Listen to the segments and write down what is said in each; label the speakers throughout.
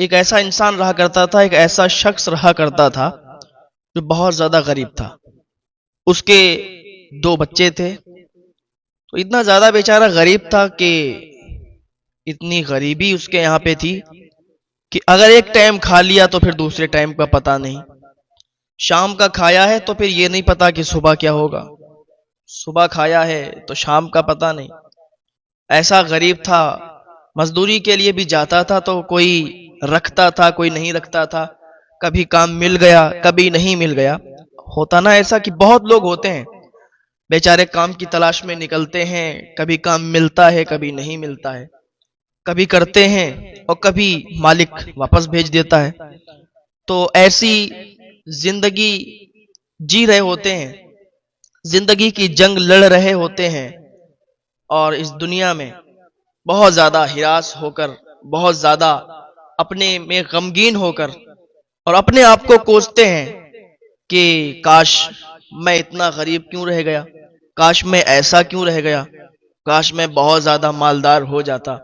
Speaker 1: ایک ایسا انسان رہا کرتا تھا، ایک ایسا شخص رہا کرتا تھا جو بہت زیادہ غریب تھا. اس کے 2 بچے تھے. تو اتنا زیادہ بیچارہ غریب تھا کہ اتنی غریبی اس کے یہاں پہ تھی کہ اگر ایک ٹائم کھا لیا تو پھر دوسرے ٹائم کا پتہ نہیں. شام کا کھایا ہے تو پھر یہ نہیں پتا کہ صبح کیا ہوگا. صبح کھایا ہے تو شام کا پتہ نہیں. ایسا غریب تھا. مزدوری کے لیے بھی جاتا تھا تو کوئی رکھتا تھا، کوئی نہیں رکھتا تھا. کبھی کام مل گیا، کبھی نہیں مل گیا. ہوتا نا ایسا کہ بہت لوگ ہوتے ہیں بیچارے کام کی تلاش میں نکلتے ہیں، کبھی کام ملتا ہے کبھی نہیں ملتا ہے، کبھی کرتے ہیں اور کبھی مالک واپس بھیج دیتا ہے. تو ایسی زندگی جی رہے ہوتے ہیں، زندگی کی جنگ لڑ رہے ہوتے ہیں، اور اس دنیا میں بہت زیادہ ہراس ہو کر، بہت زیادہ اپنے میں غمگین ہو کر، اور اپنے آپ کو کوستے ہیں کہ کاش میں اتنا غریب کیوں رہ گیا، کاش میں ایسا کیوں رہ گیا، کاش میں بہت زیادہ مالدار ہو جاتا.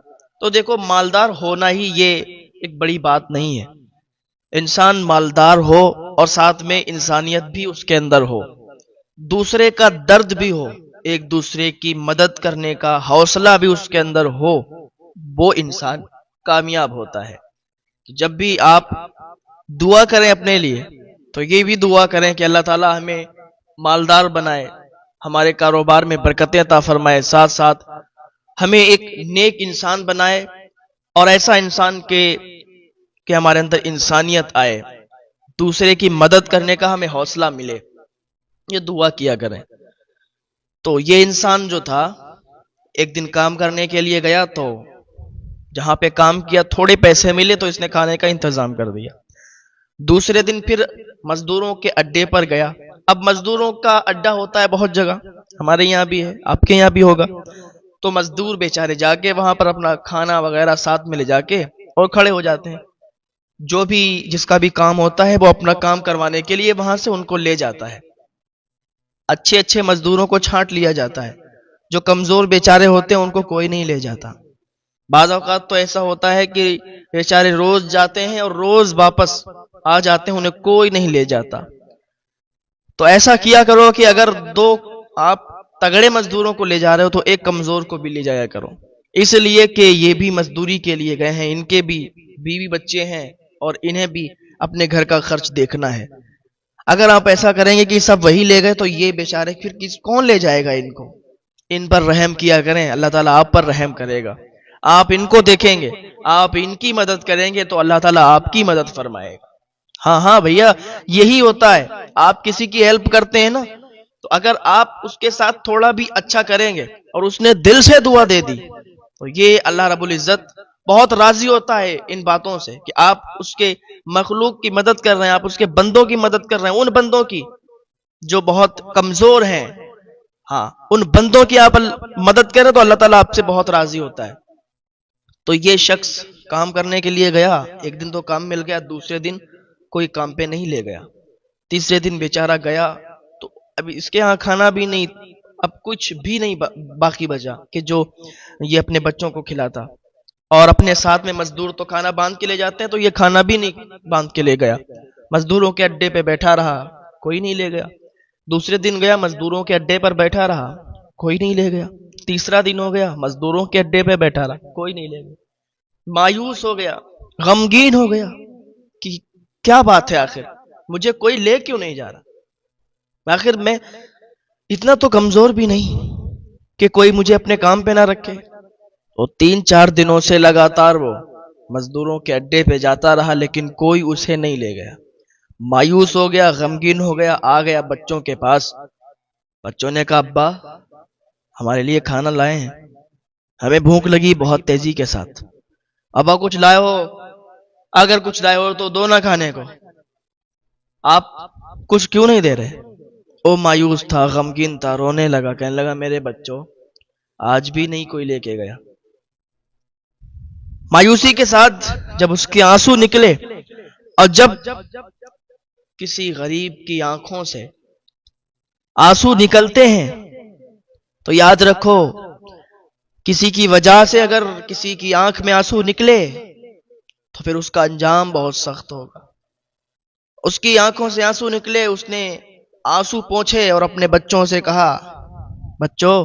Speaker 1: تو دیکھو، مالدار ہونا ہی یہ ایک بڑی بات نہیں ہے. انسان مالدار ہو اور ساتھ میں انسانیت بھی اس کے اندر ہو، دوسرے کا درد بھی ہو، ایک دوسرے کی مدد کرنے کا حوصلہ بھی اس کے اندر ہو، وہ انسان کامیاب ہوتا ہے. جب بھی آپ دعا کریں اپنے لیے تو یہ بھی دعا کریں کہ اللہ تعالی ہمیں مالدار بنائے، ہمارے کاروبار میں برکتیں عطا فرمائے، ساتھ ساتھ ہمیں ایک نیک انسان بنائے، اور ایسا انسان کہ ہمارے اندر انسانیت آئے، دوسرے کی مدد کرنے کا ہمیں حوصلہ ملے. یہ دعا کیا کریں. تو یہ انسان جو تھا ایک دن کام کرنے کے لیے گیا، تو جہاں پہ کام کیا تھوڑے پیسے ملے تو اس نے کھانے کا انتظام کر دیا. دوسرے دن پھر مزدوروں کے اڈے پر گیا. اب مزدوروں کا اڈا ہوتا ہے بہت جگہ، ہمارے یہاں بھی ہے، آپ کے یہاں بھی ہوگا. تو مزدور بیچارے جا کے وہاں پر اپنا کھانا وغیرہ ساتھ میں لے جا کے اور کھڑے ہو جاتے ہیں. جو بھی جس کا بھی کام ہوتا ہے وہ اپنا کام کروانے کے لیے وہاں سے ان کو لے جاتا ہے. اچھے اچھے مزدوروں کو چھانٹ لیا جاتا ہے، جو کمزور بیچارے ہوتے ہیں ان کو کوئی نہیں لے جاتا. بعض اوقات تو ایسا ہوتا ہے کہ بیچارے روز جاتے ہیں اور روز واپس آ جاتے ہیں، انہیں کوئی نہیں لے جاتا. تو ایسا کیا کرو کہ اگر 2 آپ تگڑے مزدوروں کو لے جا رہے ہو تو ایک کمزور کو بھی لے جایا کرو، اس لیے کہ یہ بھی مزدوری کے لیے گئے ہیں، ان کے بھی بیوی بچے ہیں اور انہیں بھی اپنے گھر کا خرچ دیکھنا ہے. اگر آپ ایسا کریں گے کہ سب وہی لے گئے تو یہ بیچارے پھر کون لے جائے گا ان کو. ان پر رحم کیا کریں، اللہ تعالیٰ آپ پر رحم کرے گا. آپ ان کو دیکھیں گے، آپ ان کی مدد کریں گے تو اللہ تعالیٰ آپ کی مدد فرمائے گا. ہاں بھیا، یہی ہوتا ہے. آپ کسی کی ہیلپ کرتے ہیں نا، تو اگر آپ اس کے ساتھ تھوڑا بھی اچھا کریں گے اور اس نے دل سے دعا دے دی تو یہ اللہ رب العزت بہت راضی ہوتا ہے ان باتوں سے کہ آپ اس کے مخلوق کی مدد کر رہے ہیں، آپ اس کے بندوں کی مدد کر رہے ہیں، ان بندوں کی جو بہت کمزور ہیں. ہاں، ان بندوں کی آپ مدد کریں تو اللہ تعالیٰ آپ سے بہت راضی ہوتا ہے. تو یہ شخص کام کرنے کے لیے گیا، ایک دن تو کام مل گیا، دوسرے دن کوئی کام پہ نہیں لے گیا. تیسرے دن بیچارہ گیا تو اب اس کے ہاں کھانا بھی نہیں، اب کچھ بھی نہیں باقی بچا کہ جو یہ اپنے بچوں کو کھلاتا. اور اپنے ساتھ میں مزدور تو کھانا باندھ کے لے جاتے ہیں، تو یہ کھانا بھی نہیں باندھ کے لے گیا. مزدوروں کے اڈے پہ بیٹھا رہا، کوئی نہیں لے گیا. دوسرے دن گیا، مزدوروں کے اڈے پر بیٹھا رہا، کوئی نہیں لے گیا. تیسرا دن ہو گیا، مزدوروں کے اڈے پہ بیٹھا رہا، کوئی نہیں لے گیا. مایوس ہو گیا، غمگین ہو گیا کہ کیا بات ہے، آخر مجھے کوئی لے کیوں نہیں جا رہا، آخر میں اتنا تو کمزور بھی نہیں کہ کوئی مجھے اپنے کام پہ نہ رکھے. اور 3-4 دنوں سے لگاتار وہ مزدوروں کے اڈے پہ جاتا رہا لیکن کوئی اسے نہیں لے گیا. مایوس ہو گیا، غمگین ہو گیا، آ گیا بچوں کے پاس. بچوں نے کہا ابا ہمارے لیے کھانا لائے ہیں، ہمیں بھوک لگی بہت تیزی کے ساتھ. ابا کچھ لائے ہو؟ اگر کچھ لائے ہو تو دو نہ کھانے کو، آپ کچھ کیوں نہیں دے رہے؟ وہ مایوس تھا، غمگین تھا، رونے لگا، کہنے لگا میرے بچوں آج بھی نہیں کوئی لے کے گیا. مایوسی کے ساتھ جب اس کے آنسو نکلے، اور جب کسی غریب کی آنکھوں سے آنسو نکلتے ہیں تو یاد رکھو، کسی کی وجہ سے اگر کسی کی آنکھ میں آنسو نکلے تو پھر اس کا انجام بہت سخت ہوگا. اس کی آنکھوں سے آنسو نکلے، اس نے آنسو پوچھے اور اپنے بچوں سے کہا بچوں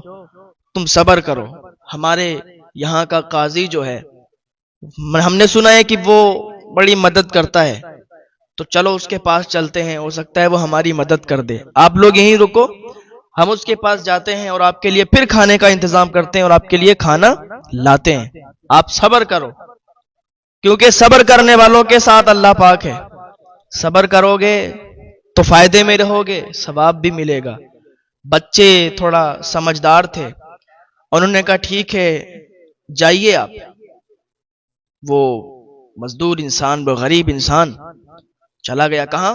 Speaker 1: تم صبر کرو، ہمارے یہاں کا قاضی جو ہے ہم نے سنا ہے کہ وہ بڑی مدد کرتا ہے، تو چلو اس کے پاس چلتے ہیں، ہو سکتا ہے وہ ہماری مدد کر دے. آپ لوگ یہیں رکو، ہم اس کے پاس جاتے ہیں اور آپ کے لیے پھر کھانے کا انتظام کرتے ہیں اور آپ کے لیے کھانا لاتے ہیں. آپ صبر کرو، کیونکہ صبر کرنے والوں کے ساتھ اللہ پاک ہے. صبر کرو گے تو فائدے میں رہو گے، ثواب بھی ملے گا. بچے تھوڑا سمجھدار تھے، انہوں نے کہا ٹھیک ہے جائیے آپ. وہ مزدور انسان، وہ غریب انسان چلا گیا کہاں؟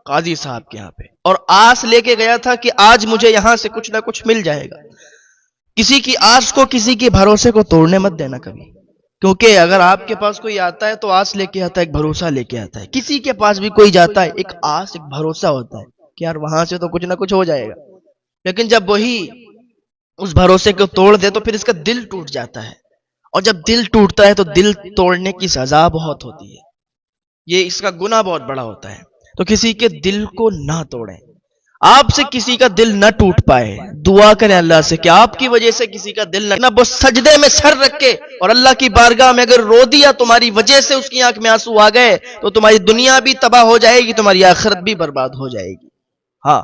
Speaker 1: قاضی صاحب کے یہاں پہ، اور آس لے کے گیا تھا کہ آج مجھے یہاں سے کچھ نہ کچھ مل جائے گا. کسی کی آس کو، کسی کے بھروسے کو توڑنے مت دینا کبھی، کیونکہ اگر آپ کے پاس کوئی آتا ہے تو آس لے کے آتا ہے، ایک بھروسہ لے کے آتا ہے. کسی کے پاس بھی کوئی جاتا ہے ایک آس، ایک بھروسہ ہوتا ہے کہ یار وہاں سے تو کچھ نہ کچھ ہو جائے گا. لیکن جب وہی اس بھروسے کو توڑ دے تو پھر اس کا دل ٹوٹ جاتا ہے، اور جب دل ٹوٹتا ہے تو دل توڑنے کی سزا بہت ہوتی ہے، یہ اس کا گناہ بہت بڑا ہوتا ہے. تو کسی کے دل کو نہ توڑیں. آپ سے کسی کا دل نہ ٹوٹ پائے، دعا کریں اللہ سے کہ آپ کی وجہ سے کسی کا دل نہ وہ سجدے میں سر رکھ کے اور اللہ کی بارگاہ میں اگر رو دیا تمہاری وجہ سے اس کی آنکھ میں آنسو آ گئے تو تمہاری دنیا بھی تباہ ہو جائے گی، تمہاری آخرت بھی برباد ہو جائے گی. ہاں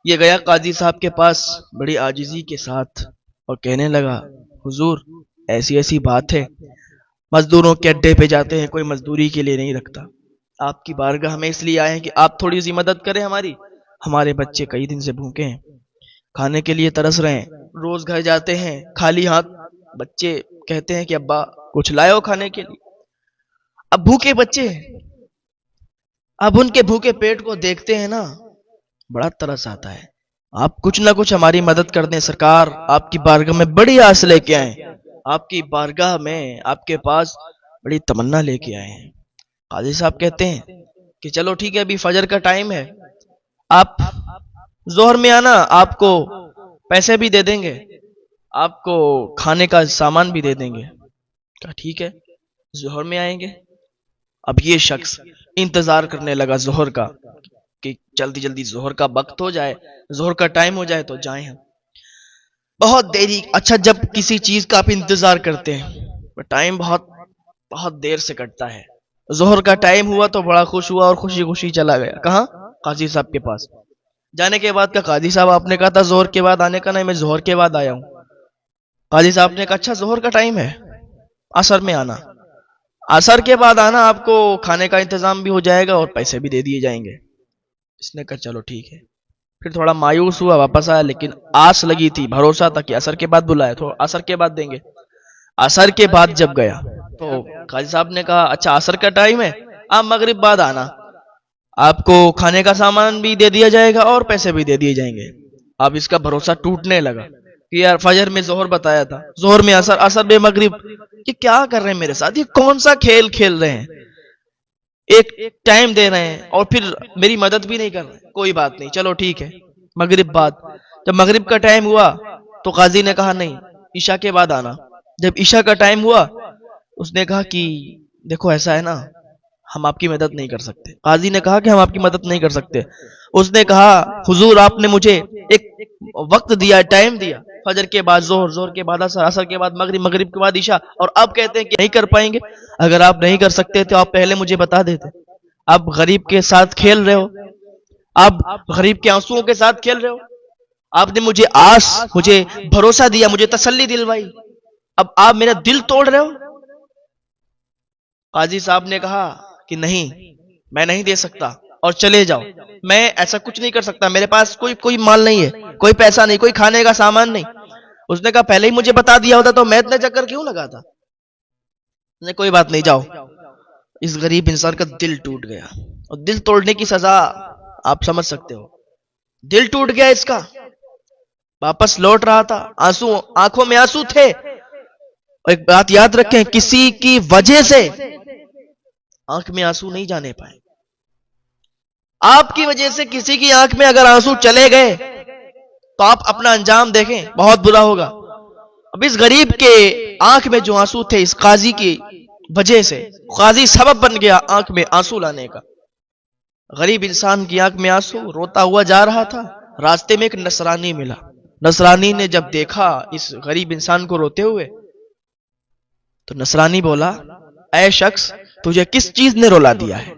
Speaker 1: یہ گیا قاضی صاحب کے پاس بڑی عاجزی کے ساتھ اور کہنے لگا حضور ایسی ایسی بات ہے، مزدوروں کے اڈے پہ جاتے ہیں، کوئی مزدوری کے لیے نہیں رکھتا. آپ کی بارگاہ ہمیں اس لیے آئے ہیں کہ آپ تھوڑی سی مدد کریں ہماری. ہمارے بچے کئی دن سے بھوکے ہیں، کھانے کے لیے ترس رہے ہیں. روز گھر جاتے ہیں خالی ہاتھ، بچے کہتے ہیں کہ ابا کچھ لائے ہو کھانے کے لیے. اب بھوکے بچے، اب ان کے بھوکے پیٹ کو دیکھتے ہیں نا بڑا ترس آتا ہے. آپ کچھ نہ کچھ ہماری مدد کر دیں سرکار، آپ کی بارگاہ میں بڑی آس لے کے آئے، آپ کی بارگاہ میں آپ کے پاس بڑی تمنا لے کے آئے ہیں. قاضی صاحب کہتے ہیں کہ چلو ٹھیک ہے ابھی فجر کا ٹائم ہے، آپ ظہر میں آنا، آپ کو پیسے بھی دے دیں گے، آپ کو کھانے کا سامان بھی دے دیں گے. کہا ٹھیک ہے ظہر میں آئیں گے. اب یہ شخص انتظار کرنے لگا ظہر کا کہ جلدی جلدی ظہر کا وقت ہو جائے، ظہر کا ٹائم ہو جائے تو جائیں ہم. بہت دیری، اچھا جب کسی چیز کا آپ انتظار کرتے ہیں ٹائم بہت دیر سے کٹتا ہے. ظہر کا ٹائم ہوا تو بڑا خوش ہوا اور خوشی خوشی چلا گیا. کہاں؟ قاضی صاحب کے پاس. جانے کے بعد کہا قاضی صاحب آپ نے کہا تھا ظہر کے بعد آنے کا، نہیں میں ظہر کے بعد آیا ہوں. قاضی صاحب نے کہا اچھا ظہر کا ٹائم ہے، عصر میں آنا. عصر کے بعد آنا، آپ کو کھانے کا انتظام بھی ہو جائے گا اور پیسے بھی دے دیے جائیں گے. اس نے کہا چلو ٹھیک ہے. پھر تھوڑا مایوس ہوا، واپس آیا، لیکن آس لگی تھی، بھروسہ تھا کہ عصر کے بعد بلایا تو عصر کے بعد دیں گے. عصر کے بعد جب گیا تو قاضی صاحب نے کہا اچھا عصر کا ٹائم ہے، آپ مغرب بعد آنا، آپ کو کھانے کا سامان بھی دے دیا جائے گا اور پیسے بھی دے دیے جائیں گے. اب اس کا بھروسہ ٹوٹنے لگا کہ یار فجر میں ظہر بتایا تھا، ظہر میں عصر، عصر میں مغرب، یہ کیا کر رہے ہیں میرے ساتھ، یہ کون سا کھیل کھیل رہے ہیں، ایک ٹائم دے رہے ہیں اور پھر میری مدد بھی نہیں کر رہے. کوئی بات نہیں چلو ٹھیک ہے مغرب بعد. جب مغرب کا ٹائم ہوا تو قاضی نے کہا نہیں عشاء کے بعد آنا. جب عشاء کا ٹائم ہوا اس نے کہا کہ دیکھو ایسا ہے نا ہم آپ کی مدد نہیں کر سکتے. قاضی نے کہا کہ ہم آپ کی مدد نہیں کر سکتے. اس نے کہا حضور آپ نے مجھے ایک وقت دیا، ٹائم دیا، فجر کے بعد ظہر، ظہر کے بعد عصر، عصر کے بعد مغرب، مغرب کے بعد عشاء، اور اب کہتے ہیں کہ نہیں کر پائیں گے. اگر آپ نہیں کر سکتے تو آپ پہلے مجھے بتا دیتے. آپ غریب کے ساتھ کھیل رہے ہو، آپ غریب کے آنسوؤں کے ساتھ کھیل رہے ہو. آپ نے مجھے آس، مجھے بھروسہ دیا، مجھے تسلی دلوائی، اب آپ میرا دل توڑ رہے ہو. قاضی صاحب نے کہا کہ نہیں میں نہیں دے سکتا اور چلے جاؤ، میں ایسا کچھ نہیں کر سکتا، میرے پاس کوئی مال نہیں ہے، کوئی پیسہ نہیں، کوئی کھانے کا سامان نہیں. اس نے کہا پہلے ہی مجھے بتا دیا ہوتا تو میں اتنے چکر کیوں لگاتا. نے کوئی بات نہیں جاؤ. اس غریب انسان کا دل ٹوٹ گیا، اور دل توڑنے کی سزا آپ سمجھ سکتے ہو. دل ٹوٹ گیا اس کا، واپس لوٹ رہا تھا، آنسو آنکھوں میں آنسو تھے. اور ایک بات یاد رکھیں، کسی کی وجہ سے آنکھ میں آنسو نہیں جانے پائے. آپ کی وجہ سے کسی کی آنکھ میں اگر آنسو چلے گئے تو آپ اپنا انجام دیکھیں، بہت برا ہوگا. اب اس غریب کے آنکھ میں جو آنسو تھے اس قاضی کی وجہ سے قاضی سبب بن گیا آنکھ میں آنسو لانے کا. غریب انسان کی آنکھ میں آنسو، روتا ہوا جا رہا تھا. راستے میں ایک نصرانی ملا. نصرانی نے جب دیکھا اس غریب انسان کو روتے ہوئے تو نصرانی بولا، اے شخص، تجھے کس چیز نے رولا دیا ہے؟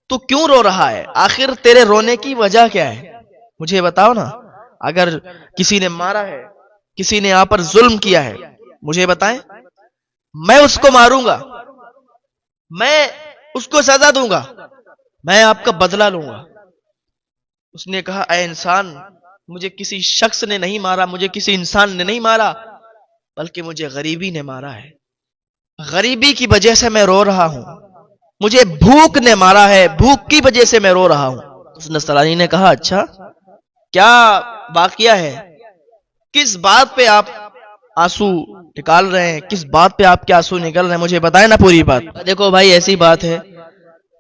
Speaker 1: تو کیوں رو رہا ہے؟ آخر تیرے رونے کی وجہ کیا ہے؟ مجھے بتاؤ نا. اگر کسی نے مارا ہے، کسی نے آپ پر ظلم کیا ہے، مجھے بتائیں، میں اس کو ماروں گا، میں اس کو سزا دوں گا، میں آپ کا بدلہ لوں گا. اس نے کہا، اے انسان، مجھے کسی شخص نے نہیں مارا، مجھے کسی انسان نے نہیں مارا، بلکہ مجھے غریبی نے مارا ہے. غریبی کی وجہ سے میں رو رہا ہوں. مجھے بھوک نے مارا ہے، بھوک کی وجہ سے میں رو رہا ہوں. اس نصرانی نے کہا، اچھا کیا واقعہ ہے؟ کس بات پہ آپ آنسو نکال رہے ہیں؟ کس بات پہ آپ کے آنسو نکل رہے ہیں؟ مجھے بتائیں نا پوری بات. دیکھو بھائی، ایسی بات ہے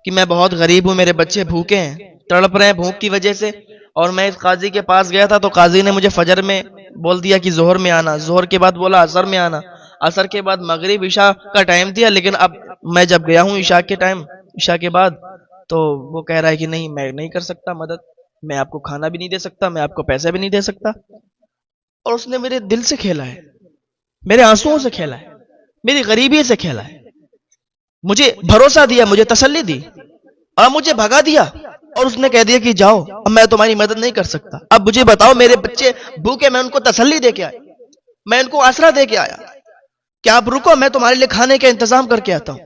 Speaker 1: کہ میں بہت غریب ہوں، میرے بچے بھوکے ہیں، تڑپ رہے ہیں بھوک کی وجہ سے. اور میں اس قاضی کے پاس گیا تھا تو قاضی نے مجھے فجر میں بول دیا کہ ظہر میں آنا، ظہر کے بعد بولا عصر میں آنا، عصر کے بعد مغرب، عشاء کا ٹائم دیا. لیکن اب میں جب گیا ہوں عشاء کے ٹائم، عشاء کے بعد، تو وہ کہہ رہا ہے کہ نہیں، میں نہیں کر سکتا مدد، میں آپ کو کھانا بھی نہیں دے سکتا، میں آپ کو پیسے بھی نہیں دے سکتا. اور اس نے میرے دل سے کھیلا ہے، میرے آنسوؤں سے کھیلا ہے، میری غریبی سے کھیلا ہے. مجھے بھروسہ دیا، مجھے تسلی دی، اور مجھے بھگا دیا. اور اس نے کہہ دیا کہ جاؤ، اب میں تمہاری مدد نہیں کر سکتا. اب مجھے بتاؤ، میرے بچے بھوکے، میں ان کو تسلی دے کے آیا، میں ان کو آسرا دے کے آیا کہ آپ رکو، میں تمہارے لیے کھانے کا انتظام کر کے آتا ہوں.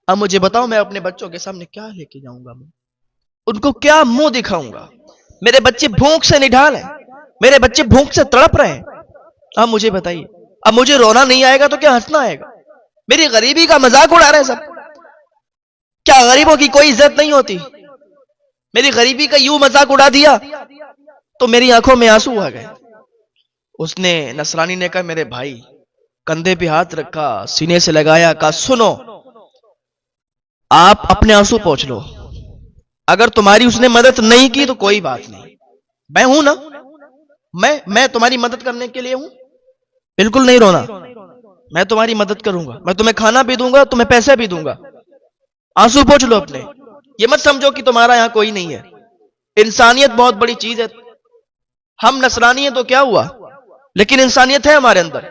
Speaker 1: اب مجھے بتاؤ، میں اپنے بچوں کے سامنے کیا لے کے جاؤں گا؟ ان کو کیا منہ دکھاؤں گا؟ میرے بچے بھوک سے نڈھال ہیں، میرے بچے بھوک سے تڑپ رہے ہیں. اب مجھے بتائیے، اب مجھے رونا نہیں آئے گا تو کیا ہنسنا آئے گا؟ میری غریبی کا مذاق اڑا رہے ہیں سب. کیا غریبوں کی کوئی عزت نہیں ہوتی؟ میری غریبی کا یوں مذاق اڑا دیا تو میری آنکھوں میں آنسو آ گئے. اس نے، نصرانی نے کہا، میرے بھائی، کندھے پہ ہاتھ رکھا، سینے سے لگایا، کہا، سنو، آپ اپنے آنسو پوچھ لو. اگر تمہاری اس نے مدد نہیں کی تو کوئی بات نہیں، میں ہوں نا، میں تمہاری مدد کرنے کے لیے ہوں. بالکل نہیں رونا، میں تمہاری مدد کروں گا، میں تمہیں کھانا بھی دوں گا، تمہیں پیسے بھی دوں گا. آنسو پوچھ لو اپنے. یہ مت سمجھو کہ تمہارا یہاں کوئی نہیں ہے. انسانیت بہت بڑی چیز ہے. ہم نصرانی ہیں تو کیا ہوا، لیکن انسانیت ہے ہمارے اندر.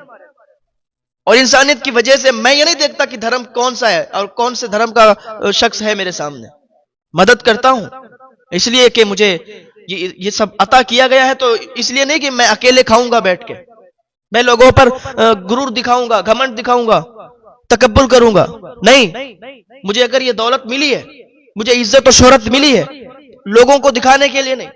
Speaker 1: اور انسانیت کی وجہ سے میں یہ نہیں دیکھتا کہ دھرم کون سا ہے اور کون سے دھرم کا شخص ہے میرے سامنے. مدد کرتا ہوں اس لیے کہ مجھے یہ سب عطا کیا گیا ہے، تو اس لیے نہیں کہ میں اکیلے کھاؤں گا بیٹھ کے، میں لوگوں پر غرور دکھاؤں گا، گھمنڈ دکھاؤں گا، تکبر کروں گا. نہیں، مجھے اگر یہ دولت ملی ہے، مجھے عزت و شہرت ملی ہے، لوگوں کو دکھانے کے لیے نہیں.